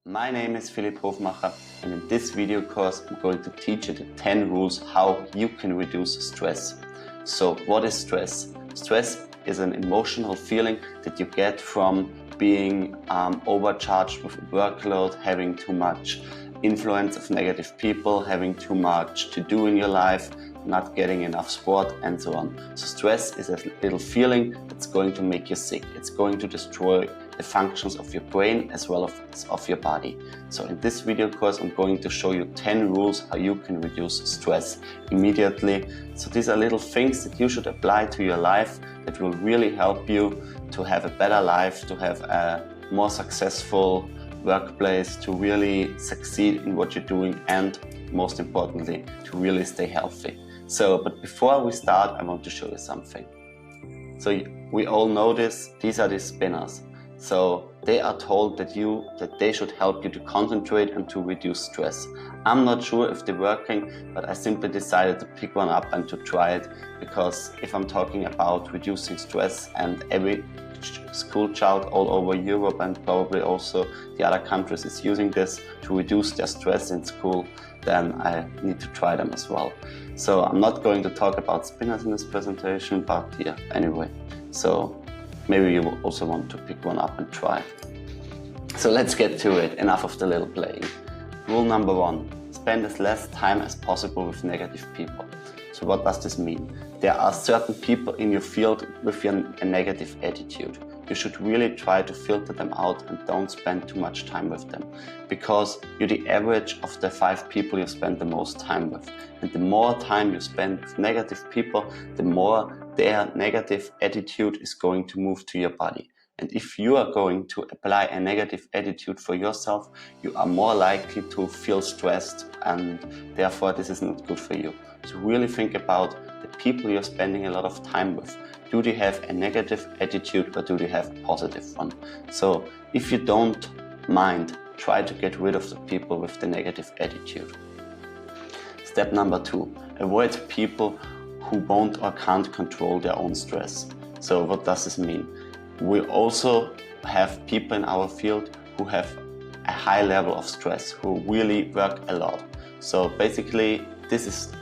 My name is Hofmacher, and in this video course I'm going to teach you the 10 rules how you can reduce stress. So what is stress? Stress is an emotional feeling that you get from being overcharged with a workload, having too much influence of negative people, having too much to do in your life, not getting enough sport, and so on. So stress is a little feeling that's going to make you sick. It's going to destroy the functions of your brain as well as of your body. So in this video course I'm going to show you 10 rules how you can reduce stress immediately. So these are little things that you should apply to your life that will really help you to have a better life, to have a more successful workplace, to really succeed in what you're doing, and most importantly, to really stay healthy. But before we start, I want to show you something. So we all know this, these are the spinners. So they are told that they should help you to concentrate and to reduce stress. I'm not sure if they're working, but I simply decided to pick one up and to try it, because if I'm talking about reducing stress, and every school child all over Europe and probably also the other countries is using this to reduce their stress in school, then I need to try them as well. So I'm not going to talk about spinners in this presentation, but yeah, anyway. So maybe you will also want to pick one up and try. So let's get to it. Enough of the little playing. Rule number 1, spend as less time as possible with negative people. So what does this mean? There are certain people in your field with a negative attitude. You should really try to filter them out and don't spend too much time with them, because you're the average of the 5 people you spend the most time with. And the more time you spend with negative people, the more their negative attitude is going to move to your body. And if you are going to apply a negative attitude for yourself, you are more likely to feel stressed, and therefore this is not good for you. So really think about the people you're spending a lot of time with. Do they have a negative attitude or do they have a positive one? So if you don't mind, try to get rid of the people with the negative attitude. Step number 2, avoid people who won't or can't control their own stress. So what does this mean? We also have people in our field who have a high level of stress, who really work a lot. So basically this is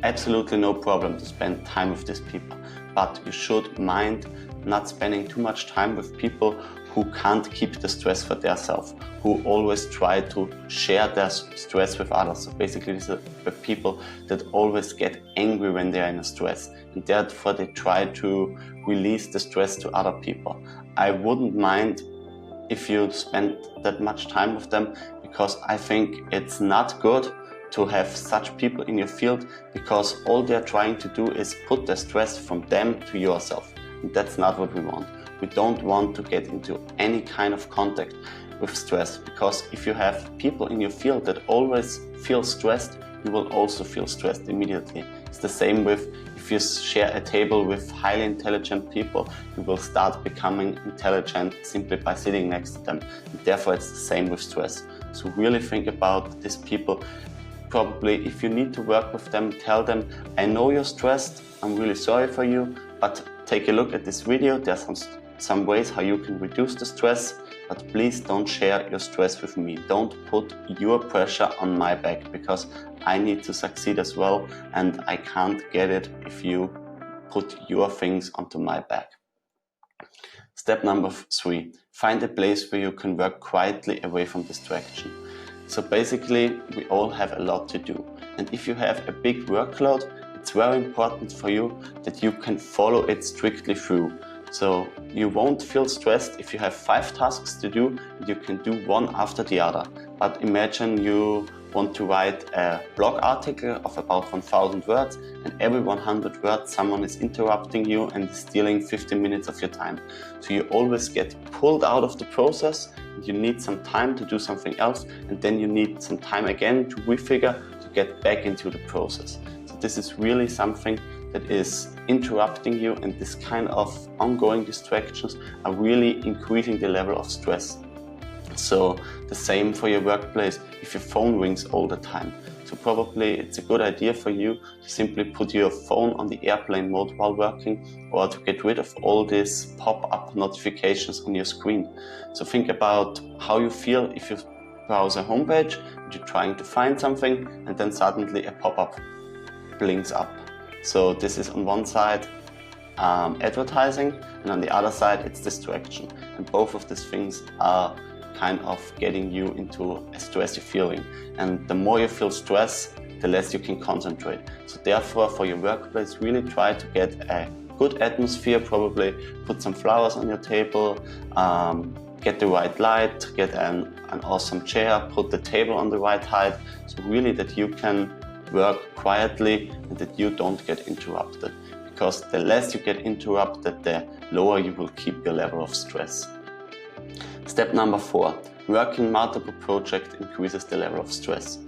absolutely no problem to spend time with these people, but you should mind not spending too much time with people who can't keep the stress for themselves, who always try to share their stress with others. So basically these are the people that always get angry when they are in a stress, and therefore they try to release the stress to other people. I wouldn't mind if you spend that much time with them, because I think it's not good to have such people in your field, because all they're trying to do is put the stress from them to yourself. And that's not what we want. We don't want to get into any kind of contact with stress, because if you have people in your field that always feel stressed, you will also feel stressed immediately. It's the same with if you share a table with highly intelligent people, you will start becoming intelligent simply by sitting next to them. And therefore it's the same with stress. So really think about these people. Probably if you need to work with them, tell them, I know you're stressed, I'm really sorry for you, but take a look at this video. There's some ways how you can reduce the stress, but please don't share your stress with me. Don't put your pressure on my back, because I need to succeed as well, and I can't get it if you put your things onto my back. Step number 3, find a place where you can work quietly away from distraction. So basically we all have a lot to do, and if you have a big workload, it's very important for you that you can follow it strictly through. So you won't feel stressed if you have 5 tasks to do and you can do one after the other. But imagine you want to write a blog article of about 1000 words, and every 100 words someone is interrupting you and is stealing 15 minutes of your time. So you always get pulled out of the process, and you need some time to do something else, and then you need some time again to refigure to get back into the process. So this is really something that is interrupting you, and this kind of ongoing distractions are really increasing the level of stress. So the same for your workplace if your phone rings all the time. So probably it's a good idea for you to simply put your phone on the airplane mode while working, or to get rid of all these pop-up notifications on your screen. So think about how you feel if you browser homepage and you're trying to find something, and then suddenly a pop-up blinks up. So this is on one side advertising, and on the other side it's distraction, and both of these things are kind of getting you into a stressy feeling, and the more you feel stress, the less you can concentrate. So therefore, for your workplace, really try to get a good atmosphere. Probably put some flowers on your table, get the right light, get an awesome chair, put the table on the right height, so really that you can work quietly and that you don't get interrupted. Because the less you get interrupted, the lower you will keep your level of stress. Step number 4, working multiple projects increases the level of stress.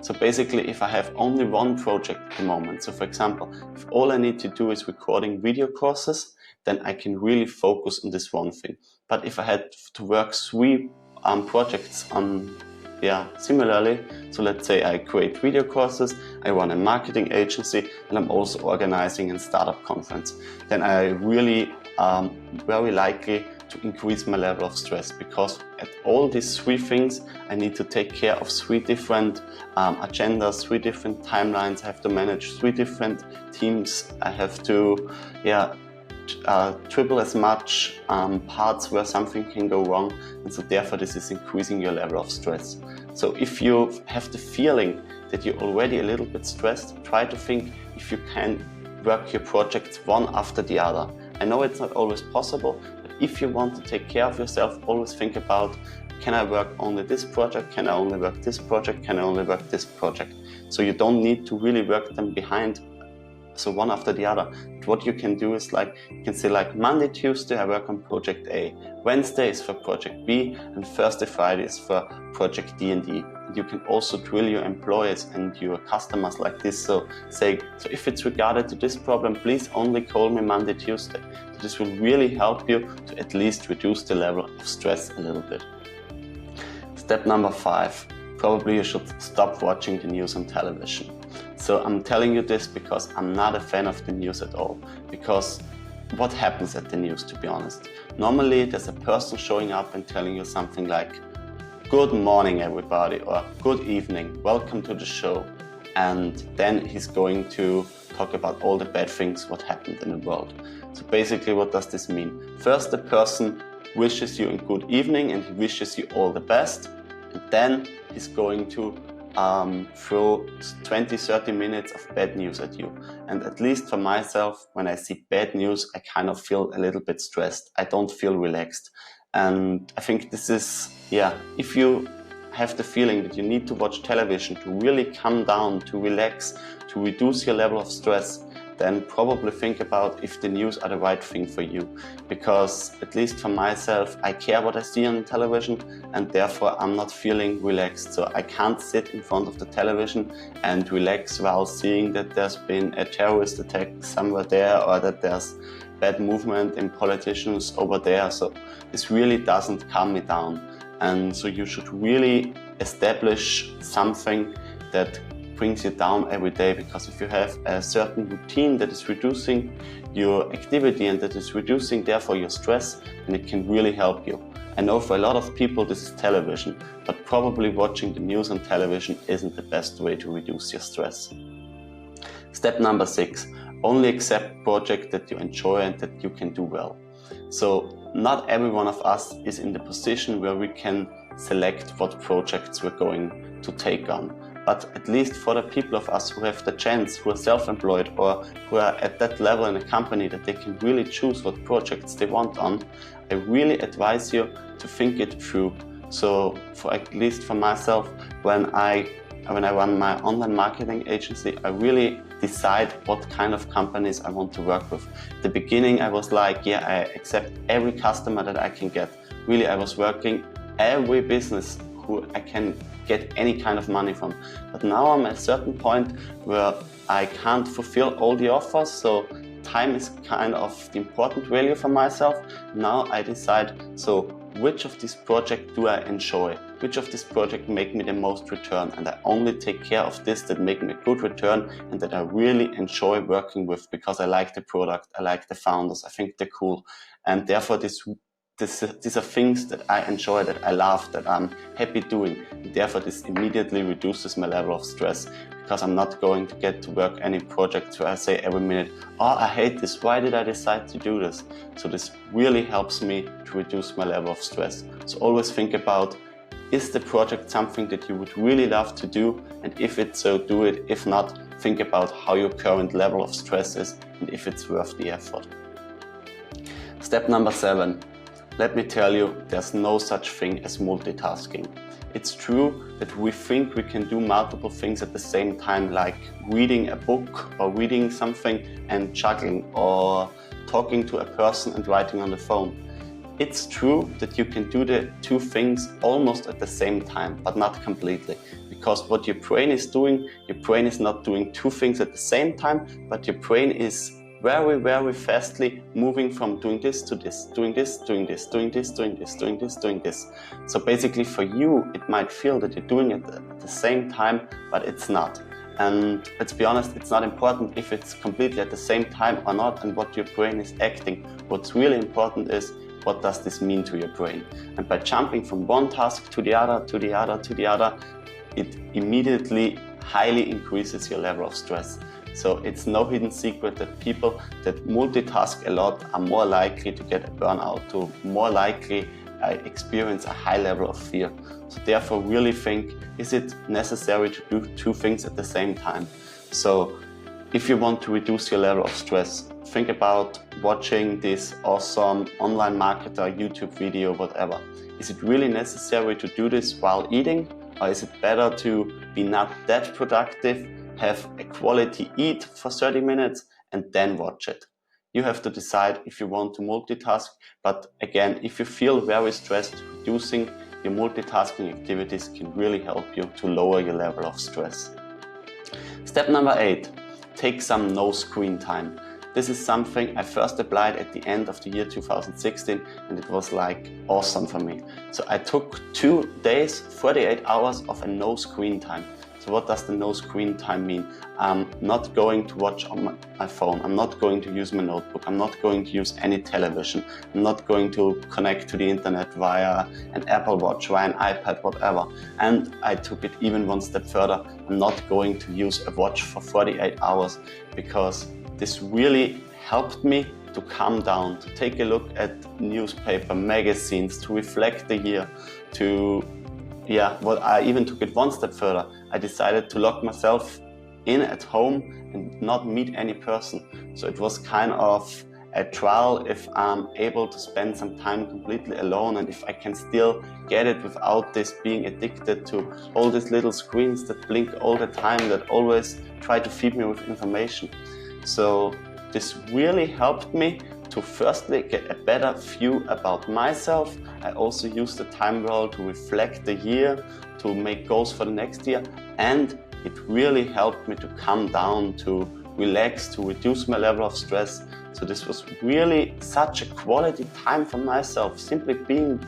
So basically, if I have only one project at the moment, so for example, if all I need to do is recording video courses, then I can really focus on this one thing. But if I had to work 3 projects on similarly, so let's say I create video courses, I run a marketing agency, and I'm also organizing a startup conference, then I really very likely to increase my level of stress, because at all these 3 things I need to take care of 3 different agendas, 3 different timelines, I have to manage 3 different teams, I have to triple as much parts where something can go wrong, and so therefore this is increasing your level of stress. So if you have the feeling that you're already a little bit stressed, try to think if you can work your projects one after the other. I know it's not always possible, but if you want to take care of yourself, always think about, can I work only this project, can I only work this project, can I only work this project? So you don't need to really work them behind, so one after the other. But what you can do is you can say Monday, Tuesday I work on project A, Wednesday is for project B, and Thursday, Friday is for project D and E. And you can also drill your employees and your customers like this. So say, so if it's regarded to this problem, please only call me Monday, Tuesday. So this will really help you to at least reduce the level of stress a little bit. Step number 5, probably you should stop watching the news on television. So I'm telling you this because I'm not a fan of the news at all. Because what happens at the news, to be honest? Normally there's a person showing up and telling you something like, good morning everybody, or good evening, welcome to the show. And then he's going to talk about all the bad things what happened in the world. So basically, what does this mean? First, the person wishes you a good evening and he wishes you all the best. And then he's going to throw 20-30 minutes of bad news at you. And at least for myself, when I see bad news, I kind of feel a little bit stressed. I don't feel relaxed. And I think this is, if you have the feeling that you need to watch television to really calm down, to relax, to reduce your level of stress, then probably think about if the news are the right thing for you. Because at least for myself, I care what I see on television, and therefore I'm not feeling relaxed. So I can't sit in front of the television and relax while seeing that there's been a terrorist attack somewhere there, or that there's bad movement in politicians over there. So this really doesn't calm me down. And so you should really establish something that brings you down every day, because if you have a certain routine that is reducing your activity and that is reducing therefore your stress, then it can really help you. I know for a lot of people this is television, but probably watching the news on television isn't the best way to reduce your stress. Step number 6, only accept projects that you enjoy and that you can do well. So not every one of us is in the position where we can select what projects we're going to take on. But at least for the people of us who have the chance, who are self-employed or who are at that level in a company that they can really choose what projects they want on, I really advise you to think it through. So for at least for myself, when I run my online marketing agency, I really decide what kind of companies I want to work with. At the beginning I was like, I accept every customer that I can get. Really, I was working every business who I can get any kind of money from. But now I'm at a certain point where I can't fulfill all the offers, so time is kind of the important value for myself. Now I decide, so which of these projects do I enjoy? Which of these projects make me the most return? And I only take care of this that make me a good return and that I really enjoy working with, because I like the product, I like the founders, I think they're cool. And therefore this these are things that I enjoy, that I love, that I'm happy doing. And therefore, this immediately reduces my level of stress, because I'm not going to get to work any projects where I say every minute, oh, I hate this, why did I decide to do this? So this really helps me to reduce my level of stress. So always think about, is the project something that you would really love to do? And if it's so, do it. If not, think about how your current level of stress is and if it's worth the effort. Step number 7. Let me tell you, there's no such thing as multitasking. It's true that we think we can do multiple things at the same time, like reading a book or reading something and juggling, or talking to a person and writing on the phone. It's true that you can do the two things almost at the same time, but not completely. Because what your brain is doing, your brain is not doing two things at the same time, but your brain is very, very fastly moving from doing this to this, doing this, doing this, doing this, doing this, doing this, doing this. So basically for you, it might feel that you're doing it at the same time, but it's not. And let's be honest, it's not important if it's completely at the same time or not and what your brain is acting. What's really important is, what does this mean to your brain? And by jumping from one task to the other, to the other, to the other, it immediately highly increases your level of stress. So it's no hidden secret that people that multitask a lot are more likely to get a burnout, to more likely experience a high level of fear. So therefore really think, is it necessary to do two things at the same time? So if you want to reduce your level of stress, think about watching this awesome online marketer YouTube video, whatever. Is it really necessary to do this while eating? Or is it better to be not that productive, have a quality eat for 30 minutes and then watch it? You have to decide if you want to multitask, but again, if you feel very stressed, reducing your multitasking activities can really help you to lower your level of stress. Step number 8, take some no screen time. This is something I first applied at the end of the year 2016 and it was like awesome for me. So I took 2 days, 48 hours of a no screen time. So what does the no screen time mean? I'm not going to watch on my phone. I'm not going to use my notebook. I'm not going to use any television. I'm not going to connect to the internet via an Apple Watch, via an iPad, whatever. And I took it even one step further. I'm not going to use a watch for 48 hours because this really helped me to calm down, to take a look at newspaper, magazines, to reflect the year, I even took it one step further. I decided to lock myself in at home and not meet any person. So it was kind of a trial if I'm able to spend some time completely alone and if I can still get it without this being addicted to all these little screens that blink all the time, that always try to feed me with information. So this really helped me to firstly get a better view about myself. I also used the time well to reflect the year, to make goals for the next year, and it really helped me to calm down, to relax, to reduce my level of stress. So this was really such a quality time for myself, simply being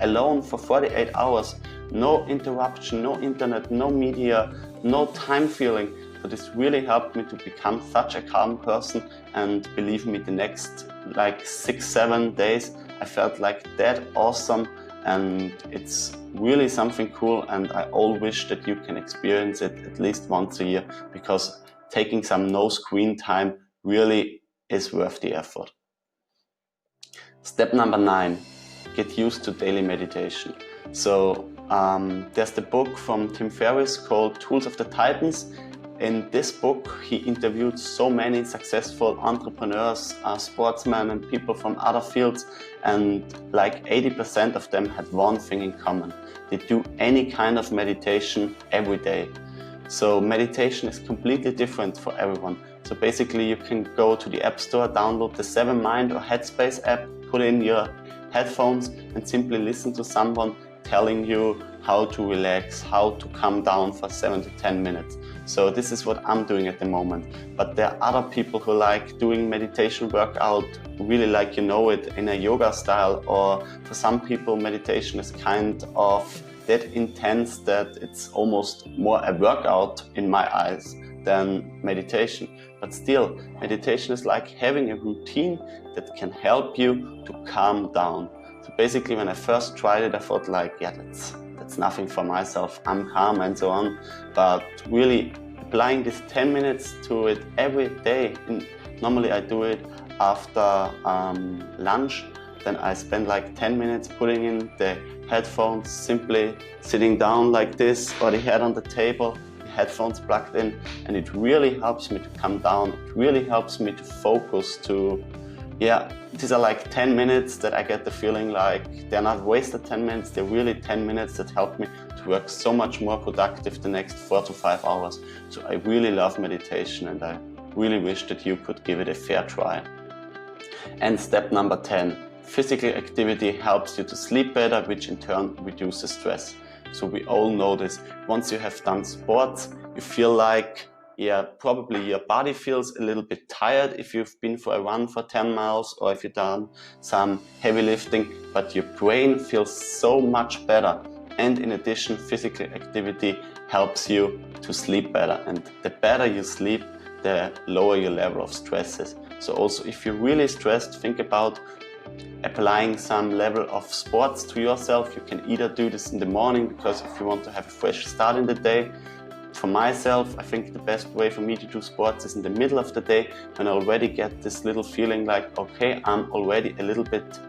alone for 48 hours, no interruption, no internet, no media, no time feeling. So this really helped me to become such a calm person, and believe me, the next like 6-7 days I felt like that awesome, and it's really something cool, and I all wish that you can experience it at least once a year, because taking some no screen time really is worth the effort. Step number 9, get used to daily meditation. So there's the book from Tim Ferriss called Tools of the Titans. In this book, he interviewed so many successful entrepreneurs, sportsmen and people from other fields, and like 80% of them had one thing in common. They do any kind of meditation every day. So meditation is completely different for everyone. So basically you can go to the App Store, download the 7Mind or Headspace app, put in your headphones and simply listen to someone telling you how to relax, how to calm down for 7 to 10 minutes. So this is what I'm doing at the moment. But there are other people who like doing meditation workout, really like, it in a yoga style, or for some people meditation is kind of that intense that it's almost more a workout in my eyes than meditation. But still, meditation is like having a routine that can help you to calm down. So basically when I first tried it, I thought like, yeah, that's nothing for myself, I'm calm and so on. But really applying this 10 minutes to it every day, normally I do it after lunch, then I spend like 10 minutes putting in the headphones, simply sitting down like this or the head on the table, the headphones plugged in, and it really helps me to calm down. It really helps me to focus, these are like 10 minutes that I get the feeling like they're not wasted 10 minutes, they're really 10 minutes that help me to work so much more productive the next 4 to 5 hours. So I really love meditation, and I really wish that you could give it a fair try. And step number 10, physical activity helps you to sleep better, which in turn reduces stress. So we all know this. Once you have done sports, you feel like, probably your body feels a little bit tired if you've been for a run for 10 miles or if you've done some heavy lifting, but your brain feels so much better. And in addition, physical activity helps you to sleep better. And the better you sleep, the lower your level of stress is. So also if you're really stressed, think about applying some level of sports to yourself. You can either do this in the morning, because if you want to have a fresh start in the day. For myself, I think the best way for me to do sports is in the middle of the day, when I already get this little feeling like, okay, I'm already a little bit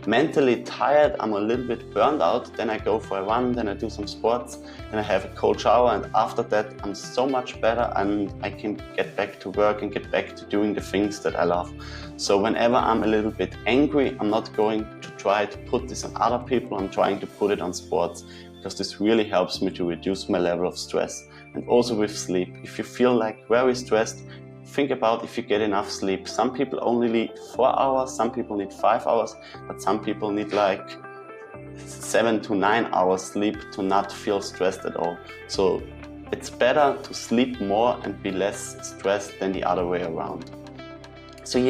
mentally tired, I'm a little bit burned out. Then I go for a run, then I do some sports, then I have a cold shower, and after that I'm so much better and I can get back to work and get back to doing the things that I love. So whenever I'm a little bit angry, I'm not going to try to put this on other people, I'm trying to put it on sports, because this really helps me to reduce my level of stress. And also with sleep, if you feel like very stressed, think about if you get enough sleep. Some people only need 4 hours, some people need 5 hours, but some people need like 7 to 9 hours sleep to not feel stressed at all. So it's better to sleep more and be less stressed than the other way around. So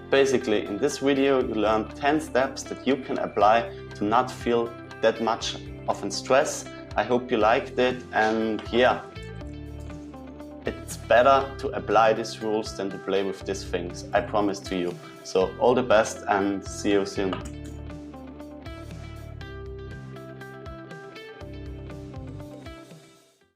basically in this video you learned 10 steps that you can apply to not feel that much of in stress. I hope you liked it, and it's better to apply these rules than to play with these things, I promise to you. So all the best and see you soon.